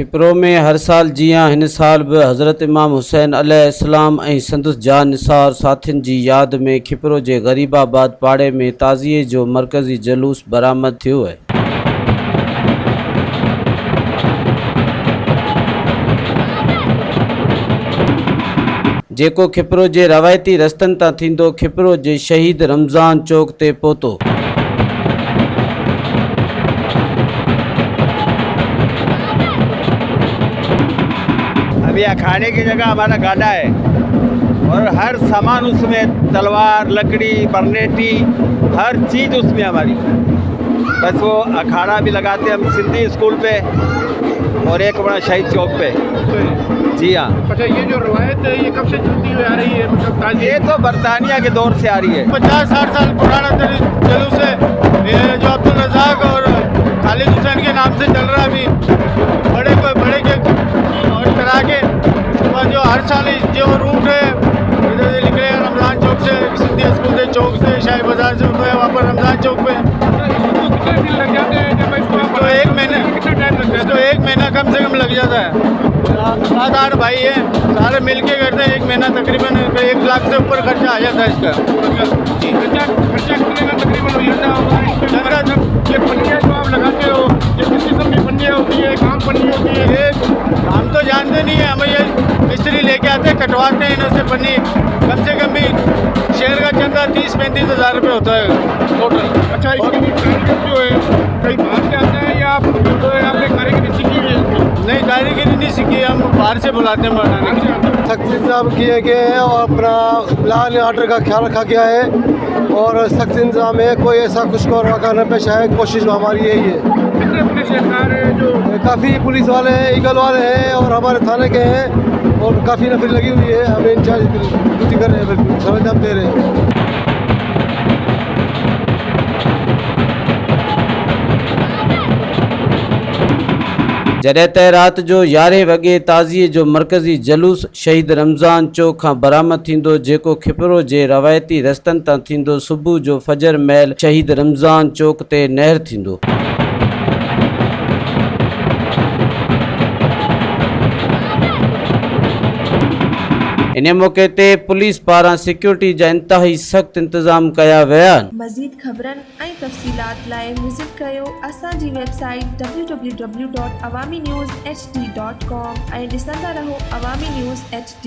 खिपरो में हर साल जियां हिन साल भी हज़रत इमाम हुसैन अलैहिस्सलाम ऐं संदसि जान निसार साथियुनि जी यादि में खिपरो जे ग़रीबाबाद पाड़े में ताज़िए जो मरकज़ी जलूस बरामद थियो आहे। जेको खिपरो जे रवायती रस्तनि तां थींदो खिपरो जे शहीद रमज़ान चौक ते पहुतो। अभी अखाड़े की जगह हमारा गाड़ा है और हर सामान उसमें, तलवार, लकड़ी, बरनेटी, हर चीज़ उसमें हमारी। बस वो अखाड़ा भी लगाते हैं हम सिंधी स्कूल पे और एक बड़ा शहीद चौक पे। जी हाँ। अच्छा, ये जो रवायत है ये कब से चलती हुई आ रही है? मतलब ये तो बरतानिया के दौर से आ रही है। 50-60 साल पुराना जुलूस है ये, जो अब्दुल रज़ाक और खालिद हुसैन के नाम से चल रहा है। अभी बड़े के और करा के जो हर साल जो रूट है इधर निकले रमज़ान चौक से, सिंधी स्कूल से चौक से, शाही बाजार से होते हैं वहाँ पर रमज़ान चौक पे। कितने दिन लग जाते हैं? तो एक महीने, कितना टाइम लगता है? तो एक महीना कम से कम लग जाता है। 7-8 भाई हैं, सारे मिल के करते हैं। एक महीना तकरीबन 1 लाख से ऊपर खर्चा आ जाता है इसका। जी, खर्चा कितने का तकरीबन हो जाता है? ये पन्नियाँ जो आप लगाते हो, ये किस किस्म की पन्नियाँ होती है? काम पन्नी होती है? ये हम तो जानते नहीं है, हमें ये मिस्त्री लेके आते हैं, कटवाते हैं इनसे पन्नी। कम से कम भी शहर का चंदा 30-35 हज़ार रुपये होता है टोटल। अच्छा, इसके लिए कारीगर जो है कहीं बाहर से आता है या आप तो आपने कारीगरी सीखी हुई है? नहीं, कारीगरी नहीं सीखी, हम बाहर से बुलाते हैं बनाने के। सख्त इंतजाम किए गए हैं और अपना लॉ एंड ऑर्डर का ख्याल रखा गया है और सख्त इंतजाम है। कोई ऐसा कुछ को वाक़ा न पेश आए, कोशिश हमारी यही है। कितने पुलिस एहलकार हैं जो? काफ़ी पुलिस वाले हैं, ईगल वाले हैं और हमारे थाने के हैं और काफ़ी नफर लगी हुई है। हमें इंचार्ज ड्यूटी कर रहे हैं, बिल्कुल सरंजाम दे रहे हैं। जॾहिं त राति जो 11 वॻे ताज़ीअ जो मरकज़ी जलूस शहीद रमज़ान चौक खां बरामद थींदो, जेको खिपरो जे रवायती रस्तनि तां थींदो सुबुह जो फजर महिल शहीद रमज़ान चौक ते नहर थींदो। इन मौक़े ते पुलिस पारां सिक्योरिटी जा इंतहाई सख़्त इंतज़ाम कया विया आहिनि। मज़ीद ख़बरनि ऐं तफ़सीलात लाइ विज़िट कयो असांजी वेबसाइट www.awamiNewsHD.com ऐं ॾिसंदा रहो अवामी न्यूज़ HD।